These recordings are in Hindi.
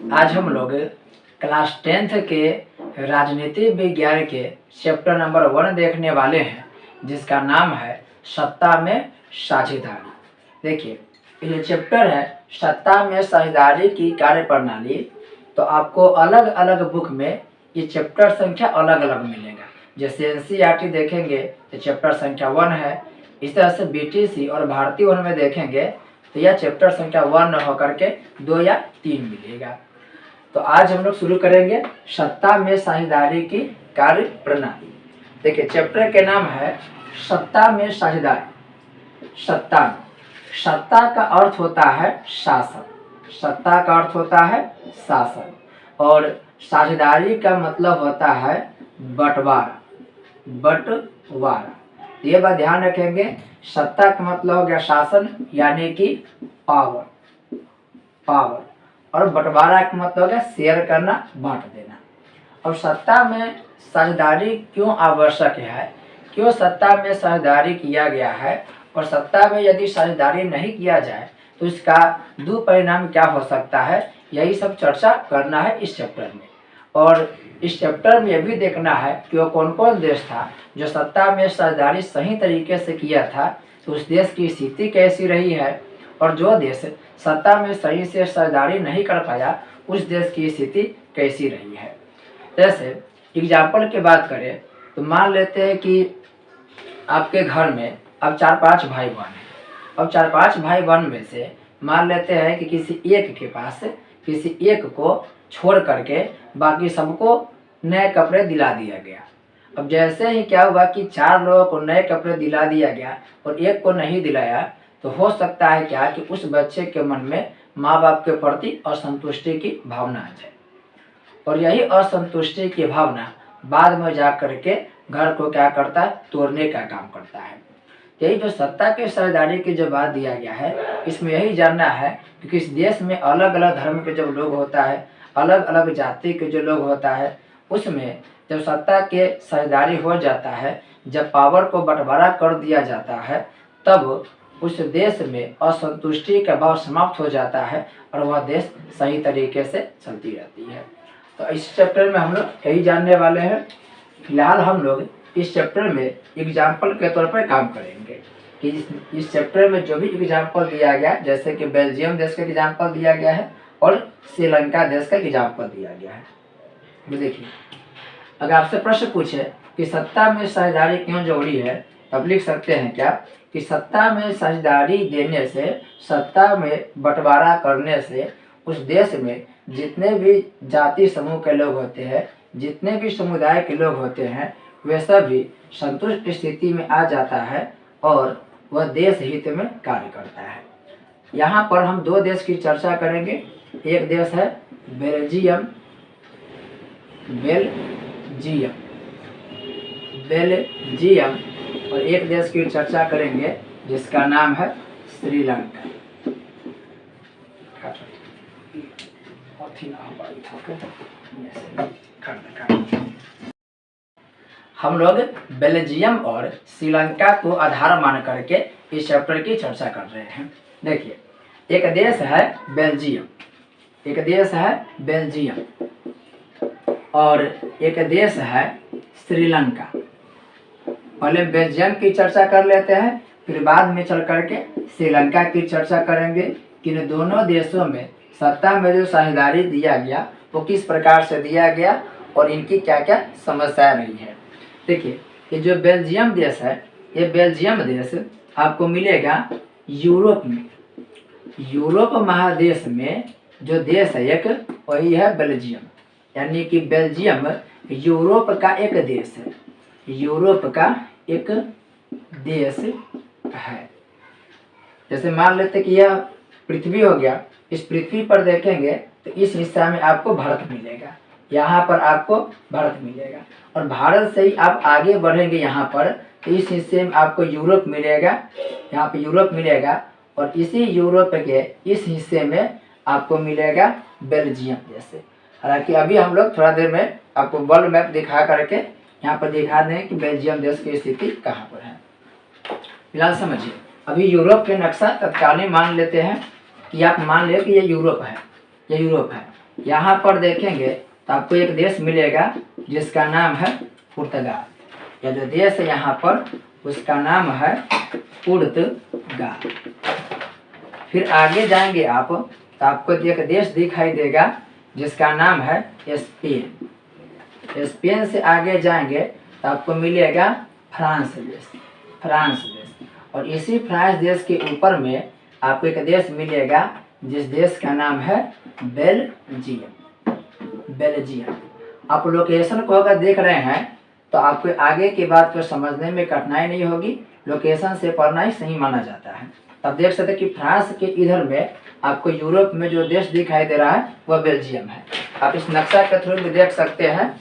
आज हम लोग क्लास 10th के राजनीति विज्ञान के चैप्टर नंबर 1 देखने वाले हैं, जिसका नाम है सत्ता में साझेदारी। देखिए, ये चैप्टर है सत्ता में साझेदारी की कार्य प्रणाली। तो आपको अलग अलग बुक में ये चैप्टर संख्या अलग अलग मिलेगा। जैसे NCERT देखेंगे तो चैप्टर संख्या 1 है। इस तरह से BTC और भारतीय वन में देखेंगे तो यह चैप्टर संख्या 1 होकर के 2 या 3 मिलेगा। तो आज हम लोग शुरू करेंगे सत्ता में साझेदारी की कार्य प्रणाली। देखिए, चैप्टर के नाम है सत्ता में साझेदारी। सत्ता का अर्थ होता है शासन। सत्ता का अर्थ होता है शासन और साझेदारी का मतलब होता है बंटवारा। ये बात ध्यान रखेंगे। सत्ता का मतलब हो गया शासन, यानी कि पावर, और बंटवारा का मतलब हो गया शेयर करना, बांट देना। अब सत्ता में साझेदारी क्यों आवश्यक है, क्यों सत्ता में साझेदारी किया गया है, और सत्ता में यदि साझेदारी नहीं किया जाए तो इसका दुष्परिणाम क्या हो सकता है, यही सब चर्चा करना है इस चैप्टर में। और इस चैप्टर में यह भी देखना है कि वो कौन कौन देश था जो सत्ता में साझेदारी सही तरीके से किया था, तो उस देश की स्थिति कैसी रही है, और जो देश सत्ता में सही से साझेदारी नहीं कर पाया उस देश की स्थिति कैसी रही है। जैसे एग्जाम्पल की बात करें तो मान लेते हैं कि आपके घर में अब 4-5 भाई बहन हैं। अब 4-5 भाई बहन में से मान लेते हैं कि किसी एक के पास, किसी एक को छोड़ करके बाकी सबको नए कपड़े दिला दिया गया। अब जैसे ही क्या हुआ कि 4 लोगों को नए कपड़े दिला दिया गया और एक को नहीं दिलाया, तो हो सकता है क्या कि उस बच्चे के मन में माँ बाप के प्रति असंतुष्टि की भावना आ जाए, और यही असंतुष्टि की भावना बाद में जा करके घर को क्या करता है, तोड़ने का काम करता है। यही जो सत्ता के साझेदारी की जो बात दिया गया है, इसमें यही जानना है कि किस देश में अलग अलग धर्म के जब लोग होता है, अलग अलग जाति के जो लोग होता है, उसमें जब सत्ता के साझेदारी हो जाता है, जब पावर को बंटवारा कर दिया जाता है, तब उस देश में असंतुष्टि का भाव समाप्त हो जाता है और वह देश सही तरीके से चलती रहती है। तो इस चैप्टर में हम लोग यही जानने वाले हैं। फिलहाल हम लोग इस चैप्टर में एग्जाम्पल के तौर पर काम करेंगे कि इस चैप्टर में जो भी एग्जाम्पल दिया गया, जैसे कि बेल्जियम देश का एग्जाम्पल दिया गया है और श्रीलंका देश का एग्जाम्पल दिया गया है। देखिए, अगर आपसे प्रश्न पूछे कि सत्ता में साझेदारी क्यों जरूरी है, तब लिख सकते हैं क्या कि सत्ता में साझेदारी देने से, सत्ता में बंटवारा करने से उस देश में जितने भी जाति समूह के लोग होते हैं, जितने भी समुदाय के लोग होते हैं, वे सभी संतुष्ट स्थिति में आ जाता है और वह देश हित में कार्य करता है। यहाँ पर हम 2 देश की चर्चा करेंगे। एक देश है बेल्जियम और एक देश की चर्चा करेंगे जिसका नाम है श्रीलंका। हम लोग बेल्जियम और श्रीलंका को आधार मान करके इस चैप्टर की चर्चा कर रहे हैं। देखिए, एक देश है बेल्जियम और एक देश है श्रीलंका। पहले बेल्जियम की चर्चा कर लेते हैं, फिर बाद में चल करके श्रीलंका की चर्चा करेंगे कि इन दोनों देशों में सत्ता में जो साझेदारी दिया गया वो किस प्रकार से दिया गया और इनकी क्या क्या समस्या रही है। देखिए, ये जो बेल्जियम देश है, ये बेल्जियम देश आपको मिलेगा यूरोप में। यूरोप महादेश में जो देश है एक, वही है बेल्जियम। यानी कि बेल्जियम यूरोप का एक देश है, यूरोप का एक देश है। जैसे मान लेते कि यह पृथ्वी हो गया, इस पृथ्वी पर देखेंगे तो इस हिस्सा में आपको भारत मिलेगा, यहाँ पर आपको भारत मिलेगा, और भारत से ही आप आगे बढ़ेंगे यहाँ पर तो इस हिस्से में आपको यूरोप मिलेगा, यहाँ पे यूरोप मिलेगा, और इसी यूरोप के इस हिस्से में आपको मिलेगा बेल्जियम जैसे। हालांकि अभी हम लोग थोड़ा देर में आपको वर्ल्ड मैप दिखा करके यहाँ पर दिखा दें कि बेल्जियम देश की स्थिति कहाँ पर है। फिलहाल समझिए, अभी यूरोप के नक्शा तत्कालीन मान लेते हैं कि आप मान ले कि ये यूरोप है, यहाँ पर देखेंगे तो आपको एक देश मिलेगा जिसका नाम है पुर्तगाल। या जो देश है यहाँ पर उसका नाम है पुर्तगाल। फिर आगे जाएंगे आप तो आपको एक देश दिखाई देगा जिसका नाम है स्पेन। स्पेन से आगे जाएंगे तो आपको मिलेगा फ्रांस देश। फ्रांस देश और इसी फ्रांस देश के ऊपर में आपको एक देश मिलेगा जिस देश का नाम है बेल्जियम। बेल्जियम। आप लोकेशन को अगर देख रहे हैं तो आपको आगे की बात को समझने में कठिनाई नहीं होगी, लोकेशन से पढ़ना ही सही माना जाता है। अब देख सकते हैं कि फ्रांस के इधर में आपको यूरोप में जो देश दिखाई दे रहा है वह बेल्जियम है। आप इस नक्शा के थ्रू भी देख सकते हैं।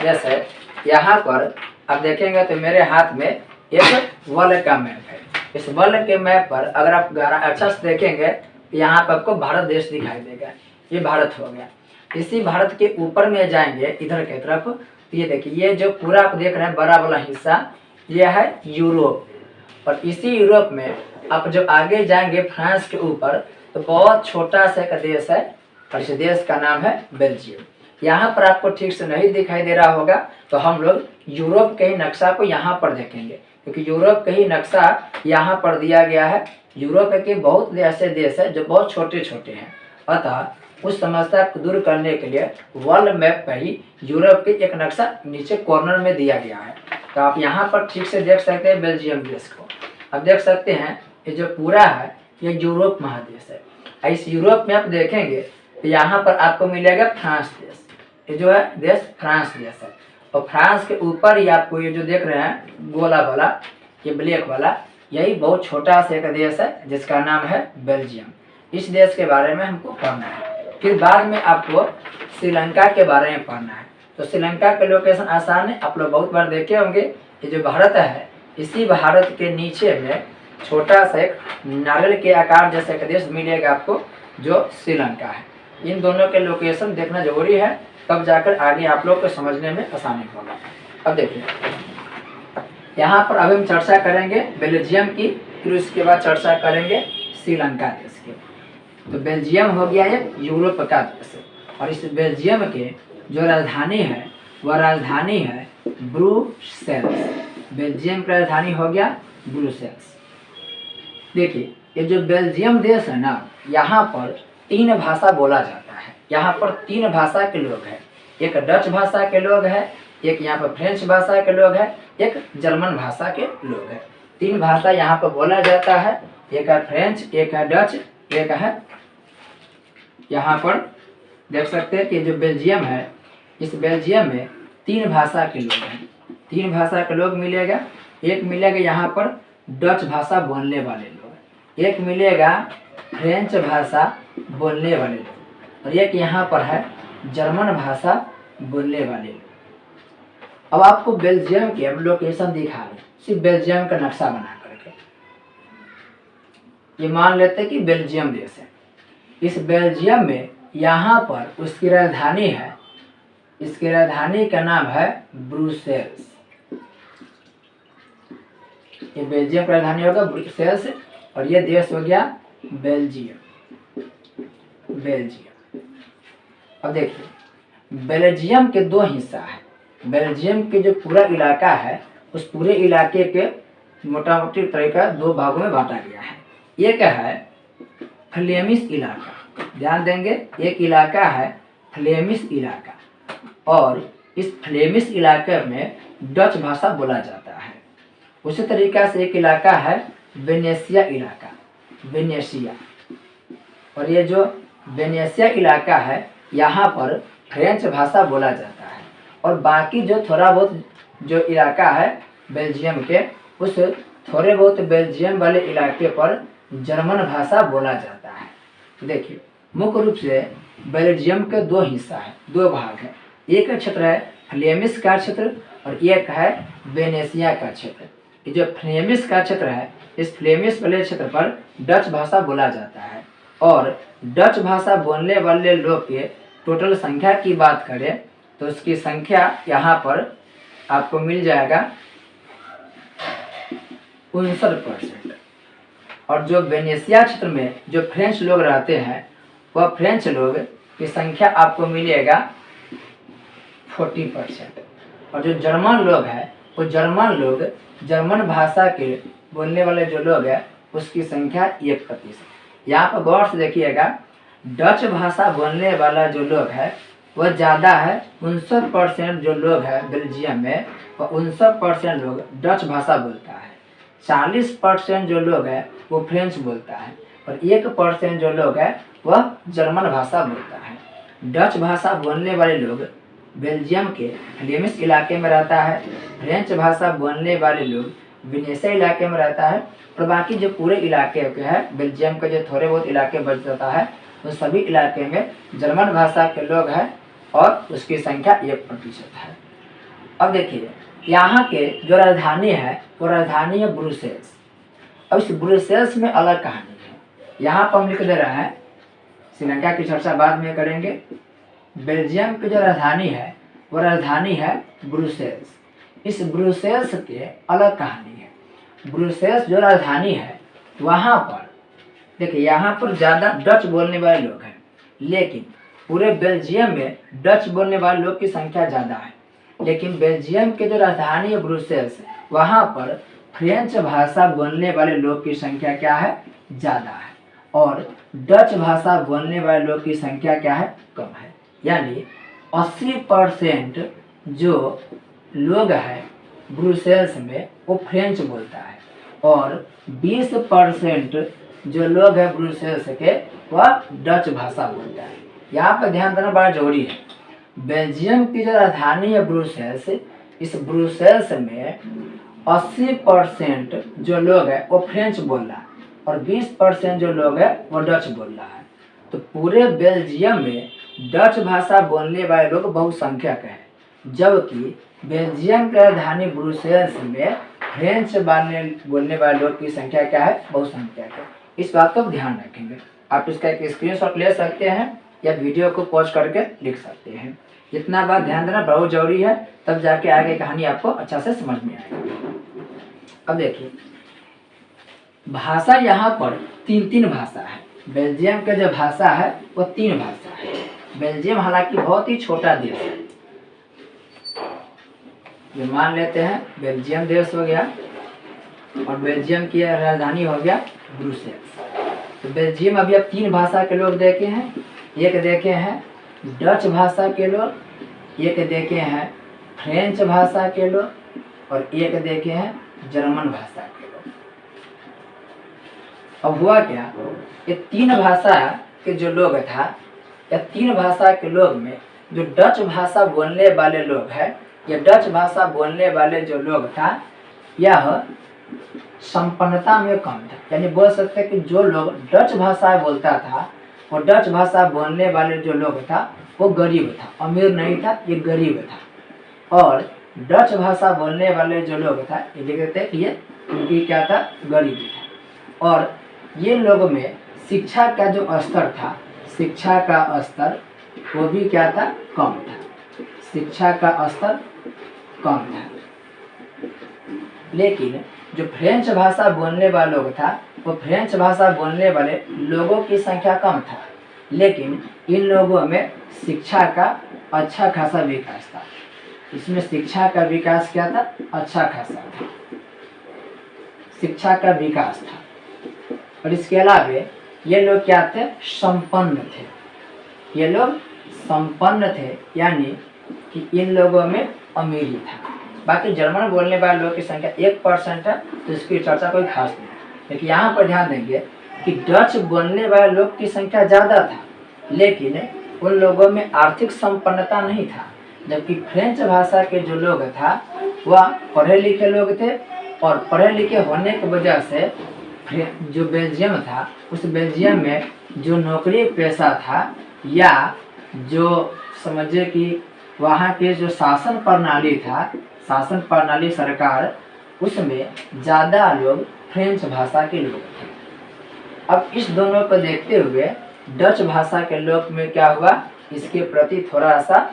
जैसे यहाँ पर आप देखेंगे तो मेरे हाथ में एक वर्ल्ड का मैप है। इस वर्ल्ड के मैप पर अगर आप अच्छा से देखेंगे तो यहाँ पर आपको भारत देश दिखाई देगा। ये भारत हो गया। इसी भारत के ऊपर में जाएंगे इधर की तरफ तो ये देखिए, ये जो पूरा आप देख रहे हैं बड़ा वाला हिस्सा ये है यूरोप। और इसी यूरोप में आप जो आगे जाएंगे फ्रांस के ऊपर तो बहुत छोटा सा एक देश है और इस देश का नाम है बेल्जियम। यहाँ पर आपको ठीक से नहीं दिखाई दे रहा होगा तो हम लोग यूरोप के ही नक्शा को यहाँ पर देखेंगे, क्योंकि यूरोप का ही नक्शा यहाँ पर दिया गया है। यूरोप के बहुत ऐसे देश है जो बहुत छोटे छोटे हैं, अतः उस समस्या को दूर करने के लिए वर्ल्ड मैप पर ही यूरोप के एक नक्शा नीचे कॉर्नर में दिया गया है। तो आप यहाँ पर ठीक से देख सकते हैं बेल्जियम देश को। अब देख सकते हैं ये जो पूरा है ये यूरोप महादेश है। इस यूरोप में आप देखेंगे तो यहाँ पर आपको मिलेगा फ्रांस देश। ये जो है देश फ्रांस देश है। और फ्रांस के ऊपर ही आपको ये जो देख रहे हैं गोला वाला, ये ब्लैक वाला, यही बहुत छोटा सा एक देश है जिसका नाम है बेल्जियम। इस देश के बारे में हमको पढ़ना है। फिर बाद में आपको श्रीलंका के बारे में पढ़ना है। तो श्रीलंका के लोकेशन आसान है, आप लोग बहुत बार देखे होंगे। ये जो भारत है इसी भारत के नीचे में छोटा सा एक नारियल के आकार जैसा एक देश मिलेगा आपको जो श्रीलंका है। इन दोनों के लोकेशन देखना जरूरी है, तब जाकर आगे आप लोग को समझने में आसानी होगा। अब देखिए यहाँ पर अभी हम चर्चा करेंगे बेल्जियम की, फिर उसके बाद चर्चा करेंगे श्रीलंका देश की। तो बेल्जियम हो गया एक यूरोप का देश और इस बेल्जियम के जो राजधानी है वह राजधानी है ब्रुसेल्स। बेल्जियम की राजधानी हो गया ब्रुसेल्स। देखिए ये जो बेल्जियम देश है ना, यहाँ पर 3 भाषा बोला जाता है। यहाँ पर 3 भाषा के लोग हैं। एक डच भाषा के लोग हैं, एक यहाँ पर फ्रेंच भाषा के लोग हैं, एक जर्मन भाषा के लोग हैं। 3 भाषा यहाँ पर बोला जाता है। एक है फ्रेंच, एक है डच, एक है यहाँ पर देख सकते हैं कि जो बेल्जियम है इस बेल्जियम में 3 भाषा के लोग हैं। 3 भाषा के लोग मिलेगा। एक मिलेगा यहाँ पर डच भाषा बोलने वाले लोग, एक मिलेगा फ्रेंच भाषा बोलने वाले लोग और एक यहाँ पर है जर्मन भाषा बोलने वाले लोग। अब आपको बेल्जियम के हम लोकेशन दिखा रहे, सिर्फ बेल्जियम का नक्शा बना करके। ये मान लेते हैं कि बेल्जियम देश है। इस बेल्जियम में यहाँ पर उसकी राजधानी है, इसकी राजधानी का नाम है ब्रुसेल्स। ये बेल्जियम की राजधानी होगा ब्रुसेल्स और ये देश हो गया बेल्जियम। बेल्जियम। अब देखिए बेल्जियम के 2 हिस्सा है। बेल्जियम के जो पूरा इलाका है उस पूरे इलाके के मोटा मोटी तरीका 2 भागों में बांटा गया है। एक है फ्लेमिश इलाका, ध्यान देंगे, एक इलाका है फ्लेमिश इलाका और इस फ्लेमिश इलाके में डच भाषा बोला जाता है। उसी तरीका से एक इलाका है वेनेशिया इलाका, वेनेशिया, और ये जो वेनेशिया इलाका है यहाँ पर फ्रेंच भाषा बोला जाता है। और बाकी जो थोड़ा बहुत जो इलाका है बेल्जियम के, उस थोड़े बहुत बेल्जियम वाले इलाके पर जर्मन भाषा बोला जाता है। देखिए मुख्य रूप से बेल्जियम के 2 हिस्सा है, 2 भाग है। एक क्षेत्र है फ्लेमिश का क्षेत्र और एक है वेनेशिया का क्षेत्र। ये जो फ्लेमिश का क्षेत्र है इस फ्लेमिश वाले क्षेत्र पर डच भाषा बोला जाता है और डच भाषा बोलने वाले लोग के टोटल संख्या की बात करें तो उसकी संख्या यहाँ पर आपको मिल जाएगा 59%। और जो वेनेशिया क्षेत्र में जो फ्रेंच लोग रहते हैं वह फ्रेंच लोग की संख्या आपको मिलेगा 40%। और जो जर्मन लोग हैं वो जर्मन लोग जर्मन भाषा के बोलने वाले जो लोग हैं उसकी संख्या 1%। यहाँ पर गौर से देखिएगा, डच भाषा बोलने वाला जो लोग है वह ज़्यादा है। 59% जो लोग हैं बेल्जियम में वह 59% लोग डच भाषा बोलता है। 40% जो लोग हैं वो फ्रेंच बोलता है और 1% जो लोग हैं वह जर्मन भाषा बोलता है। डच भाषा बोलने वाले लोग बेल्जियम के फ्लेमिश इलाके में रहता है। फ्रेंच भाषा बोलने वाले लोग वेनेशिया इलाके में रहता है और बाकी जो पूरे इलाके के हैं बेल्जियम के जो थोड़े बहुत इलाके बच जाता है तो सभी इलाके में जर्मन भाषा के लोग हैं और उसकी संख्या 1% है। अब देखिए यहाँ के जो राजधानी है वो राजधानी है ब्रुसेल्स। अब इस ब्रुसेल्स में अलग कहानी है। यहाँ पर हम लिख दे रहे हैं, श्रीलंका की चर्चा बाद में करेंगे। बेल्जियम की जो राजधानी है वो राजधानी है ब्रुसेल्स। इस ब्रुसेल्स के अलग कहानी है। ब्रुसेल्स जो राजधानी है वहाँ पर देखिए यहाँ पर ज़्यादा डच बोलने वाले लोग हैं, लेकिन पूरे बेल्जियम में डच बोलने वाले लोग की संख्या ज़्यादा है। लेकिन बेल्जियम के जो राजधानी है ब्रुसेल्स वहाँ पर फ्रेंच भाषा बोलने वाले लोग की संख्या क्या है, ज़्यादा है और डच भाषा बोलने वाले लोग की संख्या क्या है, कम है। यानी 80% जो लोग हैं ब्रुसेल्स में वो फ्रेंच बोलता है और 20% जो लोग हैं ब्रुसेल्स के वह डच भाषा बोलता है। यहाँ पर ध्यान देना बड़ा जरूरी है। बेल्जियम की जो राजधानी है ब्रुसेल्स, इस ब्रुसेल्स में 80% जो लोग हैं वो फ्रेंच बोल रहा है और 20% जो लोग हैं वो डच बोल रहा है। तो पूरे बेल्जियम में डच भाषा बोलने वाले लोग बहुसंख्यक हैं, जबकि बेल्जियम की राजधानी ब्रुसेल्स में फ्रेंच बोलने वाले लोग की संख्या क्या है, बहुसंख्यक है। इस बात को ध्यान रखेंगे। आप इसका एक स्क्रीनशॉट ले सकते हैं या वीडियो को पॉज करके लिख सकते हैं। इतना बात ध्यान देना बहुत जरूरी है, तब जाके आगे कहानी आपको अच्छा से समझ में आएगी। अब देखिए भाषा यहाँ पर तीन भाषा है। बेल्जियम का जो भाषा है वो 3 भाषा है। बेल्जियम हालांकि बहुत ही छोटा देश है। ये मान लेते हैं बेल्जियम देश हो गया और बेल्जियम की राजधानी हो गया ब्रुसेल्स। तो बेल्जियम अभी अब 3 भाषा के लोग देखे हैं। एक देखे हैं डच भाषा के लोग, एक देखे हैं फ्रेंच भाषा के लोग और एक देखे हैं जर्मन भाषा के लोग। अब हुआ क्या, ये 3 भाषा के जो लोग था या 3 भाषा के लोग में जो डच भाषा बोलने वाले लोग हैं, ये डच भाषा बोलने वाले जो लोग था यह संपन्नता में कम था। यानी बोल सकते हैं कि जो लोग डच भाषा बोलता था वो डच भाषा बोलने वाले जो लोग था वो गरीब था, अमीर नहीं था, ये गरीब था। और डच भाषा बोलने वाले जो लोग था ये लिखते हैं कि ये उनकी क्या था, गरीब था। और ये लोगों में शिक्षा का जो स्तर था, शिक्षा का स्तर वो भी क्या था, कम था। शिक्षा का स्तर कम था। लेकिन जो फ्रेंच भाषा बोलने वाला लोग था वो फ्रेंच भाषा बोलने वाले लोगों की संख्या कम था, लेकिन इन लोगों में शिक्षा का अच्छा खासा विकास था। इसमें शिक्षा का विकास क्या था, अच्छा खासा था, शिक्षा का विकास था। और इसके अलावा ये लोग क्या थे, संपन्न थे। ये लोग संपन्न थे, यानी कि इन लोगों में अमीरी था। बाकी जर्मन बोलने वाले लोगों की संख्या 1% है, तो इसकी चर्चा कोई खास नहीं। लेकिन यहाँ पर ध्यान देंगे कि डच बोलने वाले लोग की संख्या ज़्यादा था, लेकिन उन लोगों में आर्थिक संपन्नता नहीं था। जबकि फ्रेंच भाषा के जो लोग था वह पढ़े लिखे लोग थे और पढ़े लिखे होने की वजह से जो बेल्जियम था उस बेल्जियम में जो नौकरी पेशा था या जो समझिए कि वहाँ के जो शासन प्रणाली था, शासन प्रणाली सरकार, उसमें ज़्यादा लोग फ्रेंच भाषा के लोग थे। अब इस दोनों को देखते हुए डच भाषा के लोग में क्या हुआ, इसके प्रति थोड़ा सा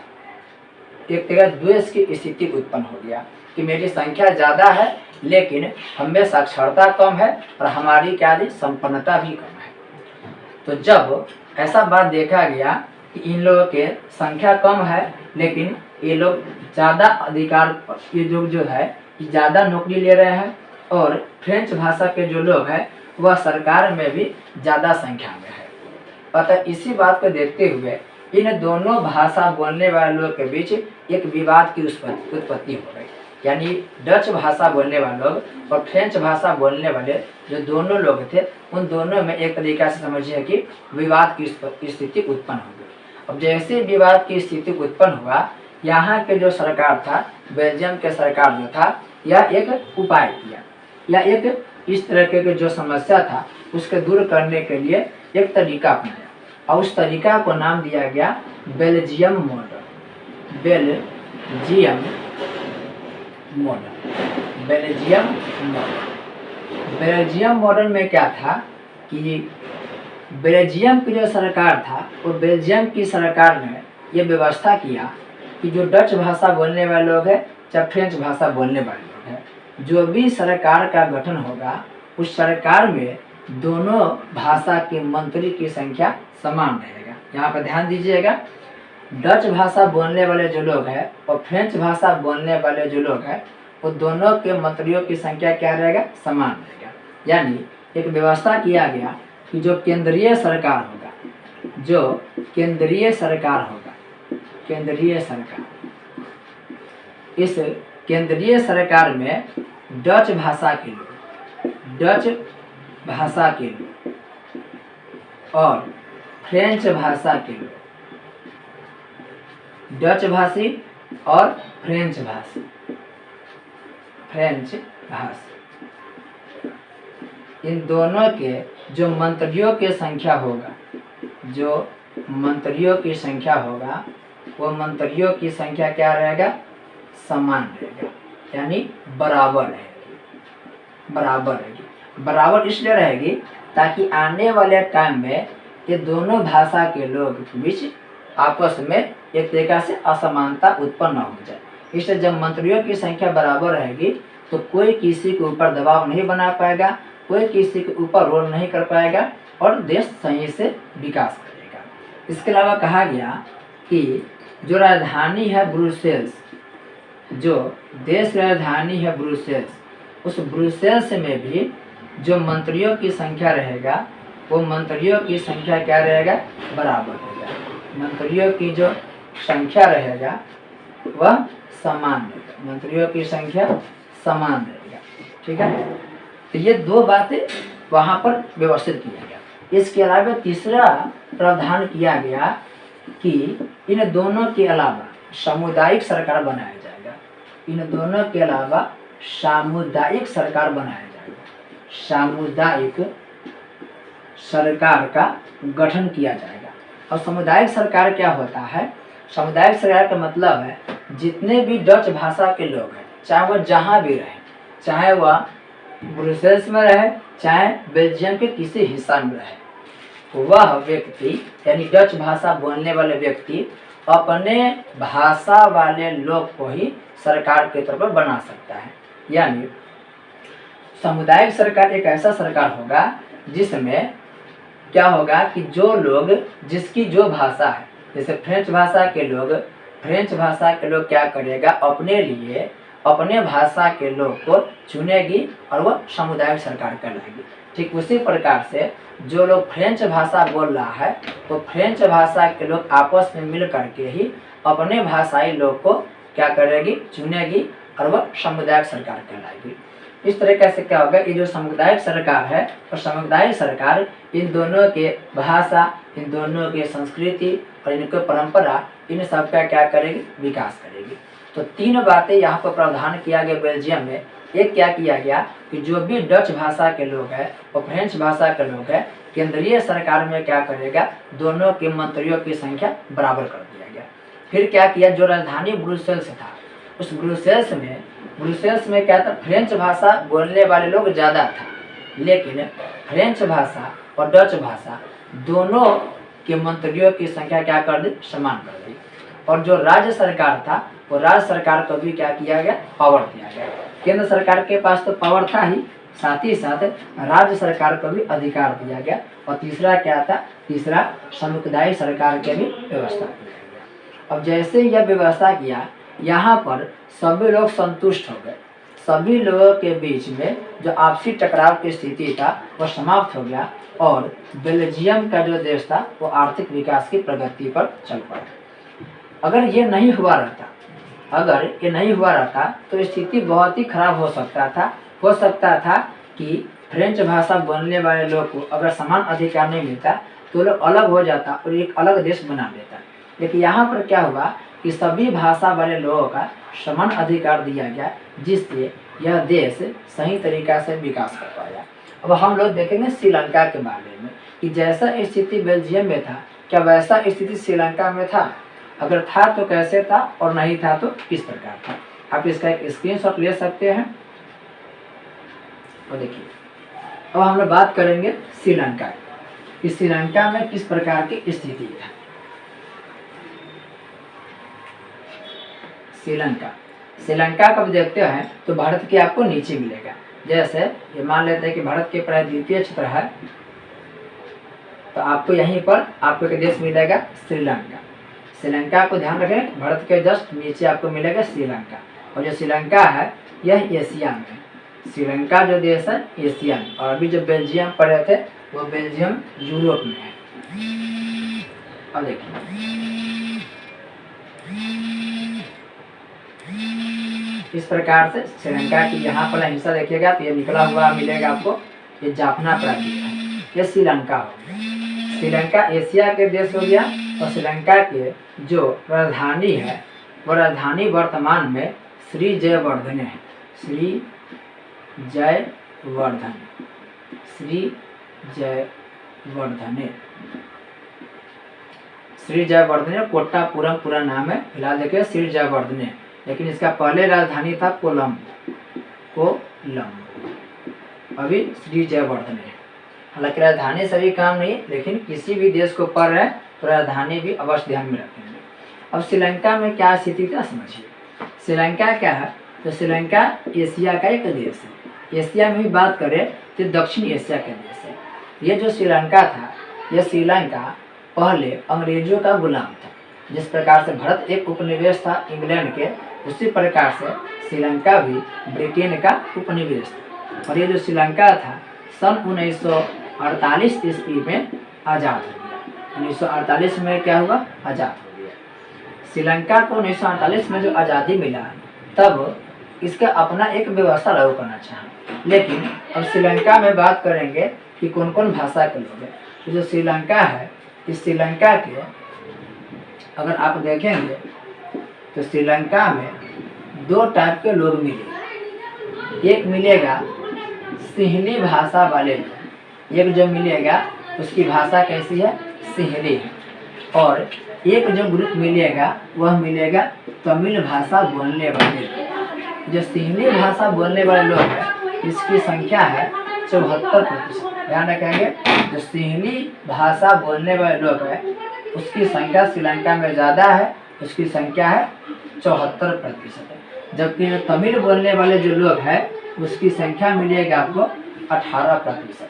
एक तरह द्वेष की स्थिति उत्पन्न हो गया। कि मेरी संख्या ज़्यादा है लेकिन हम में साक्षरता कम है और हमारी क्या थी, संपन्नता भी कम है। तो जब ऐसा बात देखा गया कि इन लोगों के संख्या कम है लेकिन ये लोग ज़्यादा अधिकार, ये लोग जो है ज़्यादा नौकरी ले रहे हैं और फ्रेंच भाषा के जो लोग हैं वह सरकार में भी ज़्यादा संख्या में है। अतः इसी बात को देखते हुए इन दोनों भाषा बोलने वाले लोग के बीच एक विवाद की उत्पत्ति हो गई। यानी डच भाषा बोलने वाले लोग और फ्रेंच भाषा बोलने वाले जो दोनों लोग थे उन दोनों में एक तरीका से समझिए कि विवाद की स्थिति उत्पन्न हो गई। अब जैसे विवाद की स्थिति उत्पन्न हुआ, यहाँ के जो सरकार था, बेल्जियम के सरकार जो था, यह एक उपाय किया या एक इस तरह के जो समस्या था उसके दूर करने के लिए एक तरीका अपनाया और उस तरीका को नाम दिया गया Belgium model. Belgium model, Belgium model. Belgium model में क्या था कि बेल्जियम की जो सरकार था वो बेल्जियम की सरकार ने ये व्यवस्था किया कि जो डच भाषा बोलने वाले लोग हैं चाहे फ्रेंच भाषा बोलने वाले लोग हैं, जो भी सरकार का गठन होगा उस सरकार में दोनों भाषा के मंत्री की संख्या समान रहेगा। यहाँ पर ध्यान दीजिएगा, डच भाषा बोलने वाले जो लोग हैं और फ्रेंच भाषा बोलने वाले जो लोग हैं वो दोनों के मंत्रियों की संख्या क्या रहेगा, समान रहेगा। यानी एक व्यवस्था किया गया कि जो केंद्रीय सरकार होगा, जो केंद्रीय सरकार होगा, केंद्रीय सरकार, इस केंद्रीय सरकार में डच भाषा के लोग, डच भाषा के लोग और फ्रेंच भाषा के लोग, डच भाषी और फ्रेंच भाषी, फ्रेंच भाषी, इन दोनों के जो मंत्रियों की संख्या होगा, जो मंत्रियों की संख्या होगा वो मंत्रियों की संख्या क्या रहेगा, समान रहेगा। यानी बराबर रहेगी, बराबर रहेगी। बराबर इसलिए रहेगी ताकि आने वाले टाइम में ये दोनों भाषा के लोग के बीच आपस में एक तरीका से असमानता उत्पन्न हो जाए। इसलिए जब मंत्रियों की संख्या बराबर रहेगी तो कोई किसी के ऊपर दबाव नहीं बना पाएगा, कोई किसी के ऊपर रोल नहीं कर पाएगा और देश सही से विकास करेगा। इसके अलावा कहा गया कि जो राजधानी है ब्रुसेल्स, जो देश राजधानी है ब्रुसेल्स, उस ब्रुसेल्स में भी जो मंत्रियों की संख्या रहेगा वो मंत्रियों की संख्या क्या रहेगा, बराबर रहेगा। मंत्रियों की जो संख्या रहेगा वह समान रहेगा, मंत्रियों की संख्या समान रहेगा। ठीक है, तो ये दो बातें वहाँ पर व्यवस्थित किया गया। इसके अलावा तीसरा प्रावधान किया गया कि इन दोनों के अलावा सामुदायिक सरकार बनाया जाएगा। इन दोनों के अलावा सामुदायिक सरकार बनाया जाएगा, सामुदायिक सरकार का गठन किया जाएगा। और सामुदायिक सरकार क्या होता है, सामुदायिक सरकार का मतलब है जितने भी डच भाषा के लोग हैं, चाहे वह जहाँ भी रहें, चाहे वह ब्रुसेल्स में रहे चाहे बेल्जियम के किसी हिस्सा में रहे, वह व्यक्ति यानी डच भाषा बोलने वाले व्यक्ति अपने भाषा वाले लोग को ही सरकार के तौर पर बना सकता है। यानी सामुदायिक सरकार एक ऐसा सरकार होगा जिसमें क्या होगा कि जो लोग जिसकी जो भाषा है, जैसे फ्रेंच भाषा के लोग, फ्रेंच भाषा के लोग क्या करेगा, अपने लिए अपने भाषा के लोग को चुनेगी और वह सामुदायिक सरकार कहलाएगी। ठीक उसी प्रकार से जो लोग फ्रेंच भाषा बोल रहा है तो फ्रेंच भाषा के लोग आपस में मिल करके ही अपने भाषाई लोग को क्या करेगी, चुनेगी और वह सामुदायिक सरकार कहलाएगी। इस तरीके से क्या होगा, ये जो सामुदायिक सरकार है और सामुदायिक सरकार इन दोनों के भाषा, इन दोनों के संस्कृति और इनके परंपरा, इन सब का क्या करेगी, विकास करेगी। तो तीन बातें यहाँ पर प्रावधान किया गया बेल्जियम में। एक क्या किया गया कि जो भी डच भाषा के लोग हैं और फ्रेंच भाषा के लोग हैं, केंद्रीय सरकार में क्या करेगा, दोनों के मंत्रियों की संख्या बराबर कर दिया गया। फिर क्या किया, जो राजधानी ब्रुसेल्स था, उस ब्रुसेल्स में क्या था, फ्रेंच भाषा बोलने वाले लोग ज़्यादा था, लेकिन फ्रेंच भाषा और डच भाषा दोनों के मंत्रियों की संख्या क्या कर दी, समान कर दी। और जो राज्य सरकार था वो राज्य सरकार को भी क्या किया गया, पावर दिया गया। केंद्र सरकार के पास तो पावर था ही, साथ ही साथ राज्य सरकार को भी अधिकार दिया गया। और तीसरा क्या था, तीसरा सामुदायिक सरकार की भी व्यवस्था किया गया। अब जैसे यह व्यवस्था किया, यहाँ पर सभी लोग संतुष्ट हो गए। सभी लोगों के बीच में जो आपसी टकराव की स्थिति था वह समाप्त हो गया और बेल्जियम का जो देश था वो आर्थिक विकास की प्रगति पर चल पड़ा। अगर ये नहीं हुआ रहता तो स्थिति बहुत ही खराब हो सकता था। हो सकता था कि फ्रेंच भाषा बोलने वाले लोग को अगर समान अधिकार नहीं मिलता तो लोग अलग हो जाता और एक अलग देश बना लेता। लेकिन यहाँ पर क्या हुआ कि सभी भाषा वाले लोगों का समान अधिकार दिया गया, जिससे यह देश सही तरीका से विकास कर पाया। अब हम लोग देखेंगे श्रीलंका के बारे में कि जैसा स्थिति बेल्जियम में था, क्या वैसा स्थिति श्रीलंका में था? अगर था तो कैसे था और नहीं था तो किस प्रकार था? आप इसका एक स्क्रीनशॉट ले सकते हैं। और देखिए, अब हम लोग बात करेंगे श्रीलंका की, श्रीलंका में किस प्रकार की स्थिति है। श्रीलंका का देखते हैं तो भारत के आपको नीचे मिलेगा। जैसे ये मान लेते हैं कि भारत के प्राय द्वीपीय क्षेत्र है, तो आपको यहीं पर आपको एक देश मिलेगा श्रीलंका। श्रीलंका को ध्यान रखें, भारत के जस्ट नीचे आपको मिलेगा श्रीलंका। और जो श्रीलंका है यह एशिया में, श्रीलंका जो देश है एशिया में। और अभी जो बेल्जियम पढ़े थे वो बेल्जियम यूरोप में है। अब देखिए इस प्रकार से श्रीलंका की यहाँ पर हिस्सा देखिएगा तो ये निकला हुआ मिलेगा आपको, ये जाफना प्रांत है, ये श्रीलंका हो गया। श्रीलंका एशिया के देश हो गया। और श्रीलंका के जो राजधानी है वो राजधानी वर्तमान में श्री जयवर्धने है। श्री जयवर्धने कोट्टापुरम पूरा नाम है, फिलहाल देखिए श्री जयवर्धने, लेकिन इसका पहले राजधानी था कोलंबो। अभी श्री जयवर्धने है। हालांकि राजधानी सभी काम नहीं, लेकिन किसी भी देश को पढ़ रहे हैं तो राजधानी भी अवश्य ध्यान में रखेंगे। अब श्रीलंका में क्या स्थिति था समझिए। श्रीलंका क्या है, तो श्रीलंका एशिया का एक देश है। एशिया में भी बात करें तो दक्षिण एशिया का देश है। ये जो श्रीलंका था, यह श्रीलंका पहले अंग्रेजों का गुलाम था। जिस प्रकार से भारत एक उपनिवेश था इंग्लैंड के, उसी प्रकार से श्रीलंका भी ब्रिटेन का उपनिवेश था। और ये जो श्रीलंका था सन 1948 ईस्वी में आज़ाद हो गया। 1948 में क्या हुआ, आज़ाद हो गया। श्रीलंका को 1948 में जो आज़ादी मिला तब इसका अपना एक व्यवस्था लागू करना चाहा। लेकिन अब श्रीलंका में बात करेंगे कि कौन कौन भाषा के लोग हैं। तो जो श्रीलंका है, इस श्रीलंका के अगर आप देखेंगे तो श्रीलंका में दो टाइप के लोग मिलेंगे। एक मिलेगा सिंहली भाषा वाले लोग, एक जो मिलेगा उसकी भाषा कैसी है, सिंहली है। और एक जो ग्रुप मिलेगा वह मिलेगा तमिल भाषा बोलने वाले लोग। जो सिंहली भाषा बोलने वाले लोग हैं इसकी संख्या है 74%। ध्यान रखेंगे, जो सिंहली भाषा बोलने वाले लोग हैं उसकी संख्या श्रीलंका में ज़्यादा है, उसकी संख्या है 74%। जबकि जो तमिल बोलने वाले जो लोग हैं उसकी संख्या मिलेगा आपको 18%।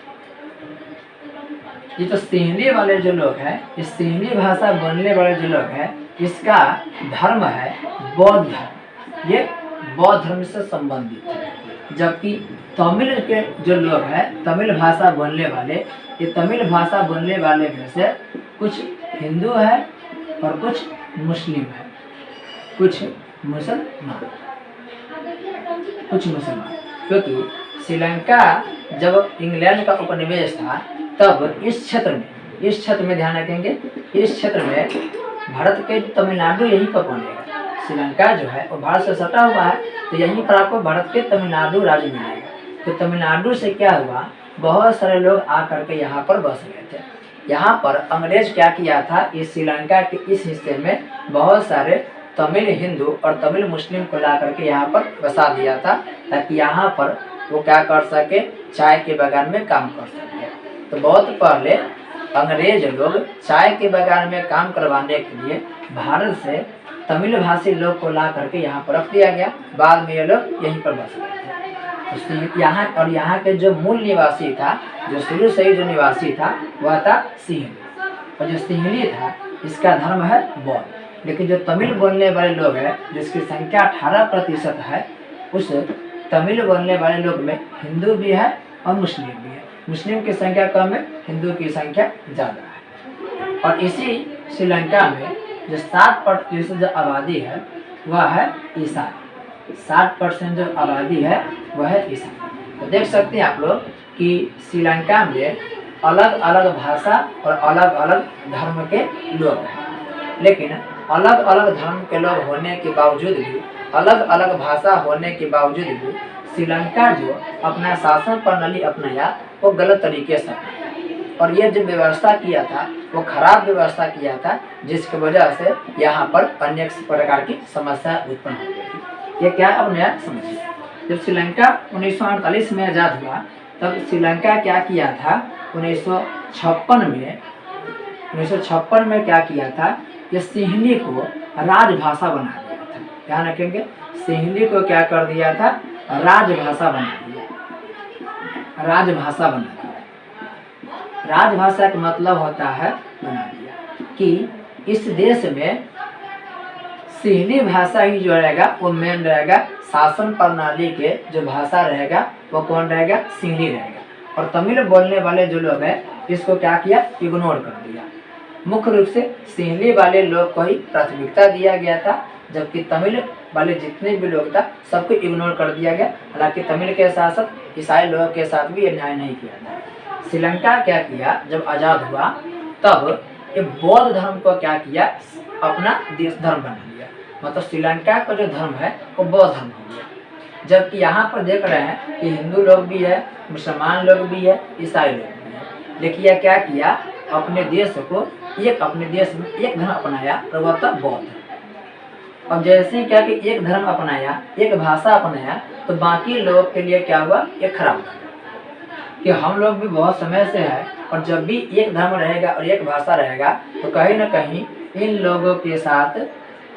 ये तो सिंहली वाले जो लोग हैं, इस सिंहली भाषा बोलने वाले जो लोग हैं, इसका धर्म है बौद्ध धर्म। ये बौद्ध धर्म से संबंधित है। जबकि तमिल के जो लोग हैं, तमिल भाषा बोलने वाले, ये तमिल भाषा बोलने वाले में से कुछ हिंदू है और कुछ मुस्लिम है, कुछ मुसलमान। क्योंकि श्रीलंका जब इंग्लैंड का उपनिवेश था तब इस क्षेत्र में ध्यान रखेंगे, इस क्षेत्र में भारत के तमिलनाडु यहीं पर पड़ेगा। श्रीलंका जो है वो भारत से सटा हुआ है, तो यहीं पर आपको भारत के तमिलनाडु राज्य मिलेगा। तो तमिलनाडु से क्या हुआ, बहुत सारे लोग आकर के यहाँ पर बस गए थे। यहाँ पर अंग्रेज क्या किया था, इस श्रीलंका के इस हिस्से में बहुत सारे तमिल हिंदू और तमिल मुस्लिम को ला करके यहाँ पर बसा दिया था, ताकि यहाँ पर वो क्या कर सके, चाय के बागान में काम कर सके। तो बहुत पहले अंग्रेज लोग चाय के बागान में काम करवाने के लिए भारत से तमिल भाषी लोग को ला करके यहाँ पर रख दिया गया। बाद में ये लोग यहीं पर बस गए थे। तो यहाँ और यहाँ के जो मूल निवासी था, जो शुरू से ही जो निवासी था, वह था सिंहली। और जो सिंहली था इसका धर्म है बौद्ध। लेकिन जो तमिल बोलने वाले लोग हैं, जिसकी संख्या 18% है, उस तमिल बोलने वाले लोग में हिंदू भी है और मुस्लिम भी है। मुस्लिम की संख्या कम है, हिंदू की संख्या ज़्यादा है। और इसी श्रीलंका में जो 60% जो आबादी है वह है ईसाई। 60% जो आबादी है वह है ईसाई। तो देख सकते हैं आप लोग कि श्रीलंका में अलग अलग भाषा और अलग अलग धर्म के लोग हैं। लेकिन अलग अलग धर्म के लोग होने के बावजूद भी, अलग अलग भाषा होने के बावजूद भी श्रीलंका जो अपना शासन प्रणाली अपनाया वो गलत तरीके से अपनाया। और ये जो व्यवस्था किया था वो खराब व्यवस्था किया था, जिसकी वजह से यहाँ पर अनेक प्रकार की समस्या उत्पन्न हो गई। ये क्या अब नया समझिए। जब श्रीलंका 1948 में आज़ाद हुआ तब श्रीलंका क्या किया था, 1956 में क्या किया था, ये सिंहली को राजभाषा बना दिया था। ध्यान रखेंगे, सिंहली को क्या कर दिया था, राजभाषा बना दिया। राजभाषा बना दिया। राजभाषा का मतलब होता है बना दिया कि इस देश में सिंहली भाषा ही जो रहेगा वो मेन रहेगा। शासन प्रणाली के जो भाषा रहेगा वो कौन रहेगा, सिंहली रहेगा। और तमिल बोलने वाले जो लोग हैं इसको क्या किया, इग्नोर कर दिया। मुख्य रूप से सिंहली वाले लोग को ही प्राथमिकता दिया गया था, जबकि तमिल वाले जितने भी लोग था सबको इग्नोर कर दिया गया। हालांकि तमिल के साथ साथ ईसाई लोगों के साथ भी ये न्याय नहीं किया था। श्रीलंका क्या किया, जब आज़ाद हुआ तब ये बौद्ध धर्म को क्या किया, अपना देश धर्म बना लिया। मतलब श्रीलंका का जो धर्म है वो बौद्ध धर्म हो गया। जबकि यहाँ पर देख रहे हैं कि हिंदू लोग भी है, मुसलमान लोग भी है, ईसाई लोग भी है। लेकिन यह क्या किया, अपने देश को अपने देश में एक धर्म अपनाया और वह था बौद्ध। अब जैसे ही क्या कि एक धर्म अपनाया, एक भाषा अपनाया, तो बाकी लोगों के लिए क्या हुआ, ये खराब हुआ कि हम लोग भी बहुत समय से है और जब भी एक धर्म रहेगा और एक भाषा रहेगा तो कहीं ना कहीं इन लोगों के साथ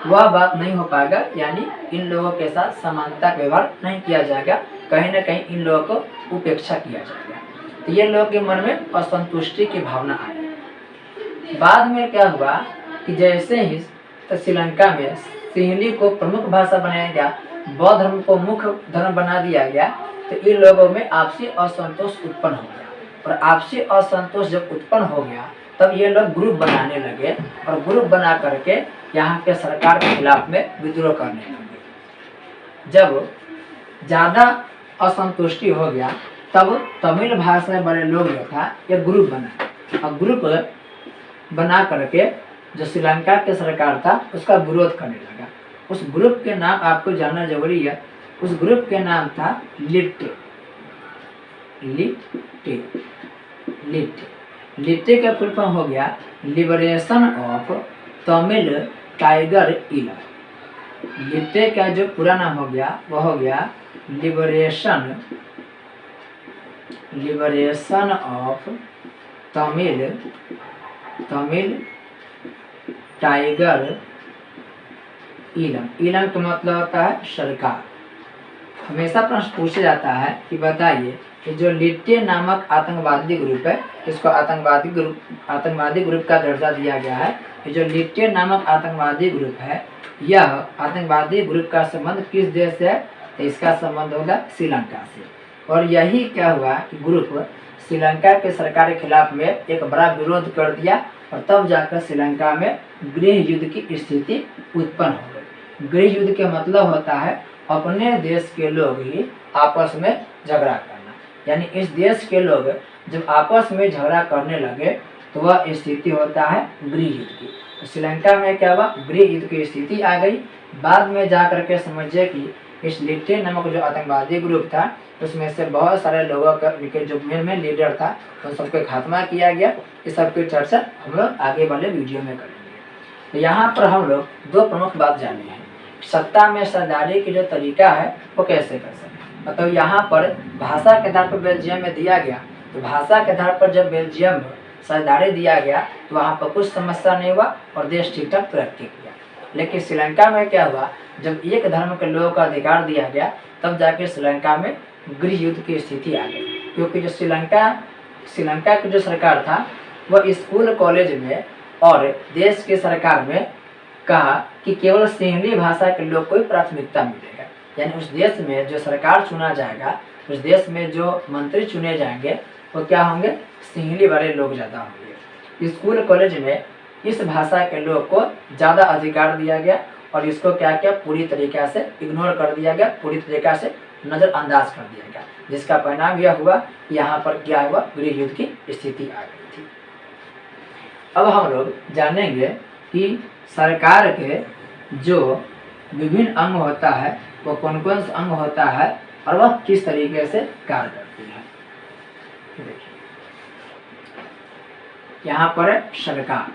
वह बात नहीं हो पाएगा, यानी इन लोगों के साथ समानता का व्यवहार नहीं किया जाएगा, कहीं ना कहीं इन लोगों को उपेक्षा किया जाएगा। तो ये लोगों के मन में असंतुष्टि की भावना आई। बाद में क्या हुआ कि जैसे ही श्रीलंका में सिंहली को प्रमुख भाषा बनाया गया, बौद्ध धर्म को मुख्य धर्म बना दिया गया, तो इन लोगों में आपसी असंतोष उत्पन्न हो गया। और आपसी असंतोष जब उत्पन्न हो गया तब ये लोग ग्रुप बनाने लगे और ग्रुप बना करके यहाँ के सरकार के खिलाफ में विद्रोह करने लगे। जब ज़्यादा असंतुष्टि हो गया तब तमिल भाषा वाले लोग जो था ये ग्रुप बना, और ग्रुप बना करके जो श्रीलंका के सरकार था उसका विरोध करने लगा। उस ग्रुप के नाम आपको जानना जरूरी है। उस ग्रुप के नाम था लिट्टे। लिट्टे लिट्टे लिट्टे का फुल फॉर्म हो गया लिबरेशन ऑफ तमिल टाइगर इलम। लिट्टे का जो पूरा नाम हो गया वह हो गया लिबरेशन ऑफ तमिल टाइगर इलम। इलम का मतलब होता है सरकार। हमेशा प्रश्न पूछा जाता है कि बताइए कि जो लिट्टे नामक आतंकवादी ग्रुप है, इसको आतंकवादी ग्रुप का दर्जा दिया गया है। ये जो लिट्टे नामक आतंकवादी ग्रुप है, यह आतंकवादी ग्रुप का संबंध किस देश से है, तो इसका संबंध होगा श्रीलंका से। और यही क्या हुआ कि ग्रुप श्रीलंका के सरकार के खिलाफ में एक बड़ा विरोध कर दिया और तब जाकर श्रीलंका में गृह युद्ध की स्थिति उत्पन्न हो गई। गृह युद्ध का मतलब होता है अपने देश के लोग ही आपस में झगड़ा करना, यानी इस देश के लोग जब आपस में झगड़ा करने लगे तो वह स्थिति होता है गृह युद्ध की। तो श्रीलंका में क्या हुआ, गृह युद्ध की स्थिति आ गई। बाद में जा करके समझिए कि इस लिट्टे नामक जो आतंकवादी ग्रुप था उसमें से बहुत सारे लोगों का जो मेन लीडर था उन सबको खात्मा किया गया। इस सब की चर्चा हम लोग आगे वाले वीडियो में करेंगे। तो यहाँ पर हम लोग दो प्रमुख बात जाने हैं, सत्ता में सरदारी की जो तरीका है वो कैसे कर सकते। मतलब यहाँ पर भाषा के आधार पर बेल्जियम में दिया गया, तो भाषा के आधार पर जब बेल्जियम में सरदारी दिया गया तो वहाँ पर कुछ समस्या नहीं हुआ और देश ठीक ठाक तरक्की किया। लेकिन श्रीलंका में क्या हुआ, जब एक धर्म के लोगों को अधिकार दिया गया तब जाके श्रीलंका में गृह युद्ध की स्थिति आ गई। क्योंकि जो श्रीलंका की जो सरकार था वह स्कूल कॉलेज में और देश की सरकार में कहा कि केवल सिंहली भाषा के लोग को ही प्राथमिकता मिलेगा। यानी उस देश में जो सरकार चुना जाएगा, उस देश में जो मंत्री चुने जाएंगे वो क्या होंगे, सिंहली वाले लोग ज़्यादा होंगे। स्कूल कॉलेज में इस भाषा के लोग को ज़्यादा अधिकार दिया गया और इसको क्या किया, पूरी तरीक़ा से इग्नोर कर दिया गया, पूरी तरीक़ा से नज़रअंदाज कर दिया गया, जिसका परिणाम यह हुआ यहाँ पर क्या हुआ, गृह युद्ध की स्थिति आ गई थी। अब हम लोग जानेंगे कि सरकार के जो विभिन्न अंग होता है वो कौन कौन सा अंग होता है और वह किस तरीके से कार्य करती है। देखिए यहाँ पर सरकार,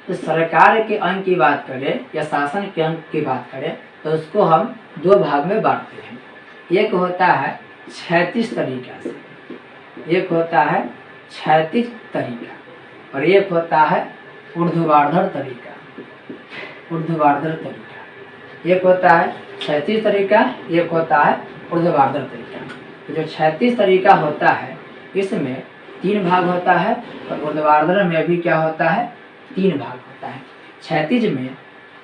तो सरकार के अंग की बात करें या शासन के अंग की बात करें तो उसको हम दो भाग में बांटते हैं। एक होता है क्षैतिज तरीका से, एक होता है क्षैतिज तरीका और एक होता है ऊर्ध्वाधर तरीका। ऊर्ध्वाधर तरीका एक होता है क्षैतिज तरीका, एक होता है ऊर्ध्वाधर तरीका। तो जो क्षैतिज तरीका होता है इसमें 3 भाग होता है और ऊर्ध्वाधर में भी क्या होता है, 3 भाग होता है। क्षैतिज में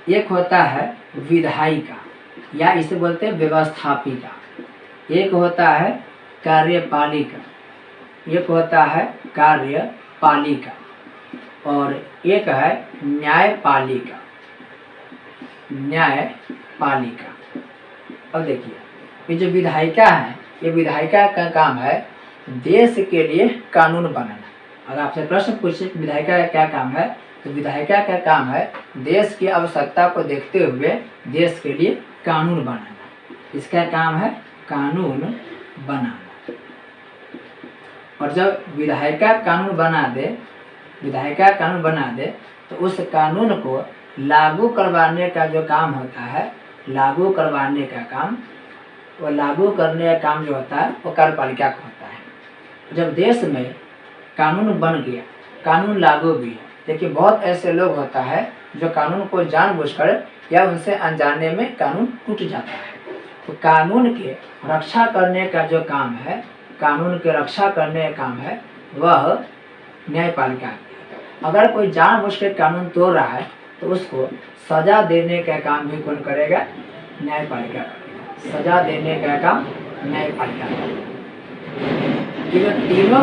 एक होता है विधायिका या इसे बोलते हैं व्यवस्थापिका, एक होता है कार्यपालिका, एक होता है कार्यपालिका और एक है न्यायपालिका। न्यायपालिका। अब देखिए ये जो विधायिका है, ये विधायिका का काम है देश के लिए कानून बनाना। अगर आपसे प्रश्न पूछे विधायिका का क्या काम है, तो विधायिका का काम है देश की आवश्यकता को देखते हुए देश के लिए कानून बनाना। इसका काम है कानून बनाना। और जब विधायिका कानून बना दे तो उस कानून को लागू करवाने का जो काम होता है, लागू करवाने का काम, वो लागू करने का काम जो होता है वो कार्यपालिका का होता है। जब देश में कानून बन गया, कानून लागू भी है, लेकिन बहुत ऐसे लोग होता है जो कानून को जानबूझकर या उनसे अनजाने में कानून टूट जाता है। तो कानून के रक्षा करने का जो काम है, कानून के रक्षा करने का काम है वह न्यायपालिका। अगर कोई जानबूझकर कानून तोड़ रहा है तो उसको सजा देने का काम भी कौन करेगा, न्यायपालिका करेगा। सजा देने का काम न्यायपालिका करेगा। ये तीनों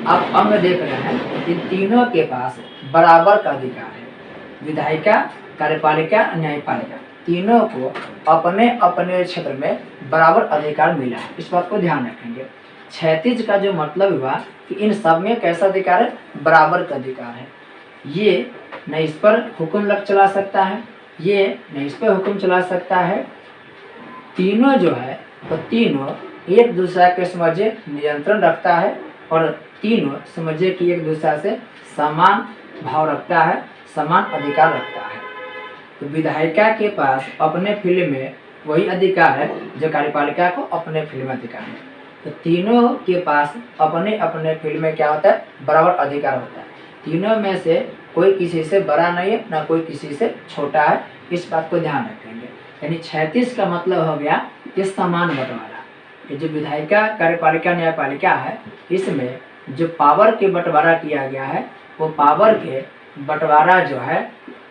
आप अंग देख रहे हैं, इन तीनों के पास बराबर का अधिकार है। विधायिका, कार्यपालिका, न्यायपालिका, तीनों को अपने अपने क्षेत्र में बराबर अधिकार मिला है। इस बात को ध्यान रखेंगे। क्षैतिज का जो मतलब हुआ कि इन सब में कैसा अधिकार है, बराबर का अधिकार है। ये न इस पर हुक्म चला सकता है, ये न इस पर हुक्म चला सकता है। तीनों जो है वो तीनों एक दूसरे के समझे नियंत्रण रखता है और तीनों समझे कि एक दूसरे से समान भाव रखता है, समान अधिकार रखता है। तो विधायिका के पास अपने फील्ड में वही अधिकार है जो कार्यपालिका को अपने फील्ड में अधिकार है। तो तीनों के पास अपने अपने फील्ड में क्या होता है, बराबर अधिकार होता है। तीनों में से कोई किसी से बड़ा नहीं है, ना कोई किसी से छोटा है। इस बात को ध्यान रखेंगे। यानी क्षैतिज का मतलब हो गया ये समान बंटवारा। ये जो विधायिका, कार्यपालिका, न्यायपालिका है, इसमें जो पावर के बंटवारा किया गया है वो पावर के बंटवारा जो है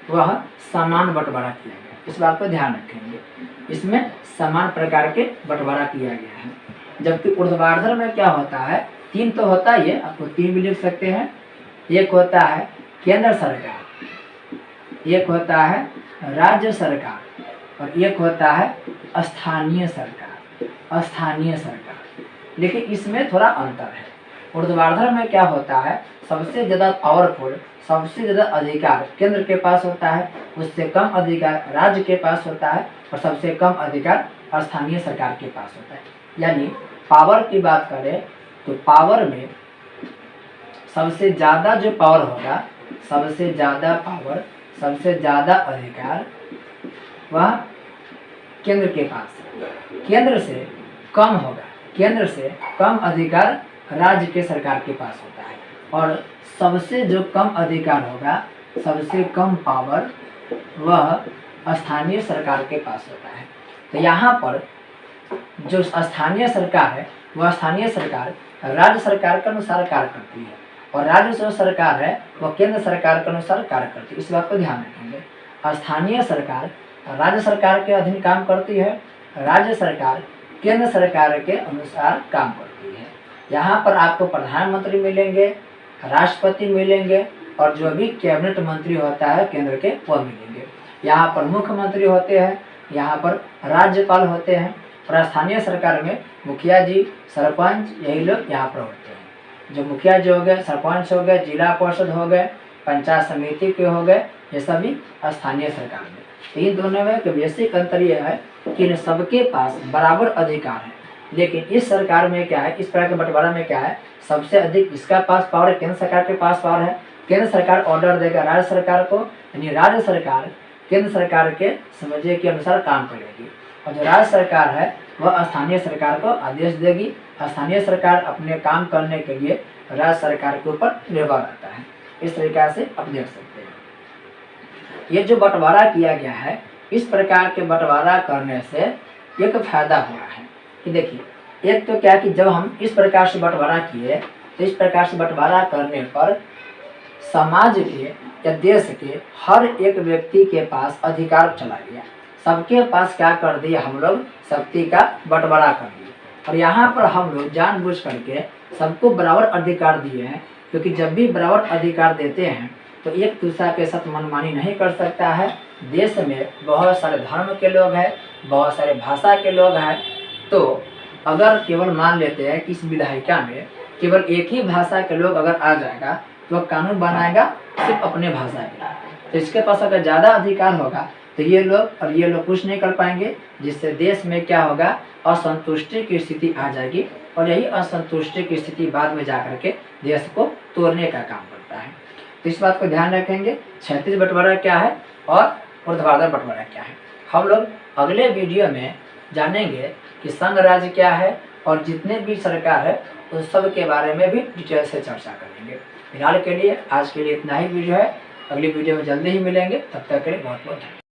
वह समान बंटवारा किया गया। इस बात को ध्यान रखेंगे। इसमें समान प्रकार के बंटवारा किया गया है। जबकि ऊर्ध्वाधर में क्या होता है, 3 तो होता ही है, आपको 3 भी लिख सकते हैं। एक होता है केंद्र सरकार, एक होता है राज्य सरकार और एक होता है स्थानीय सरकार। स्थानीय सरकार, लेकिन इसमें थोड़ा अंतर है। ऊर्ध्वाधर में क्या होता है, सबसे ज़्यादा पावरफुल, सबसे ज़्यादा अधिकार केंद्र के पास होता है, उससे कम अधिकार राज्य के पास होता है और सबसे कम अधिकार स्थानीय सरकार के पास होता है। यानी पावर की बात करें तो पावर में सबसे ज़्यादा जो पावर होगा, सबसे ज़्यादा पावर, सबसे ज़्यादा अधिकार वह केंद्र के पास है। केंद्र से कम होगा, केंद्र से कम अधिकार राज्य के सरकार के पास होता है। और सबसे जो कम अधिकार होगा, सबसे कम पावर वह स्थानीय सरकार के पास होता है। तो यहाँ पर जो स्थानीय सरकार है वह स्थानीय सरकार राज्य सरकार के अनुसार कार्य करती है, और राज्य जो सरकार है वह केंद्र सरकार के अनुसार कार्य करती है। इस बात को ध्यान रखेंगे। स्थानीय सरकार राज्य सरकार के अधीन काम करती है, राज्य सरकार केंद्र सरकार के अनुसार काम करती है। यहाँ पर आपको प्रधानमंत्री मिलेंगे, राष्ट्रपति मिलेंगे, और जो भी कैबिनेट मंत्री होता है केंद्र के वह मिलेंगे। यहाँ पर मुख्यमंत्री होते हैं, यहाँ पर राज्यपाल होते हैं, और स्थानीय सरकार में मुखिया जी, सरपंच, यही लोग यहाँ पर होते हैं। जो मुखिया जी हो गए, सरपंच हो गए, जिला परिषद हो गए, पंचायत समिति के हो गए, ये सभी स्थानीय सरकार में। तो इन दोनों में एक बेसिक अंतर यह है कि इन सबके पास बराबर अधिकार है। लेकिन इस सरकार में क्या है, इस प्रकार के बंटवारा में क्या है, सबसे अधिक इसका पास पावर है, केंद्र सरकार के पास पावर है। केंद्र सरकार ऑर्डर देगा राज्य सरकार को, यानी राज्य सरकार केंद्र सरकार के समझे के अनुसार काम करेगी, और जो राज्य सरकार है वह स्थानीय सरकार को आदेश देगी। स्थानीय सरकार अपने काम करने के लिए राज्य सरकार के ऊपर निर्भर रहता है। इस तरीका से आप देख सकते हैं। ये जो बंटवारा किया गया है, इस प्रकार के बंटवारा करने से एक फायदा हुआ है कि देखिए, एक तो क्या कि जब हम इस प्रकार से बंटवारा किए, तो इस प्रकार से बंटवारा करने पर समाज के या देश के हर एक व्यक्ति के पास अधिकार चला गया। सबके पास क्या कर दिया, हम लोग शक्ति का बंटवारा कर दिया, और यहाँ पर हम लोग जानबूझ करके सबको बराबर अधिकार दिए हैं। क्योंकि जब भी बराबर अधिकार देते हैं तो एक दूसरे के साथ मनमानी नहीं कर सकता है। देश में बहुत सारे धर्म के लोग हैं, बहुत सारे भाषा के लोग हैं, तो अगर केवल मान लेते हैं कि इस विधायिका में केवल एक ही भाषा के लोग अगर आ जाएगा तो वह कानून बनाएगा सिर्फ अपने भाषा के, तो इसके पास अगर ज़्यादा अधिकार होगा तो ये लोग कुछ नहीं कर पाएंगे, जिससे देश में क्या होगा, असंतुष्टि की स्थिति आ जाएगी, और यही असंतुष्टि की स्थिति बाद में जाकर के देश को तोड़ने का काम करता है। तो इस बात को ध्यान रखेंगे। क्षैतिज बंटवारा क्या है और ऊर्ध्वाधर बंटवारा क्या है, हम लोग अगले वीडियो में जानेंगे कि संघ राज्य क्या है, और जितने भी सरकार है उन सब के बारे में भी डिटेल से चर्चा करेंगे। फिलहाल के लिए आज के लिए इतना ही वीडियो है। अगली वीडियो में जल्दी ही मिलेंगे, तब तक के लिए बहुत बहुत धन्यवाद।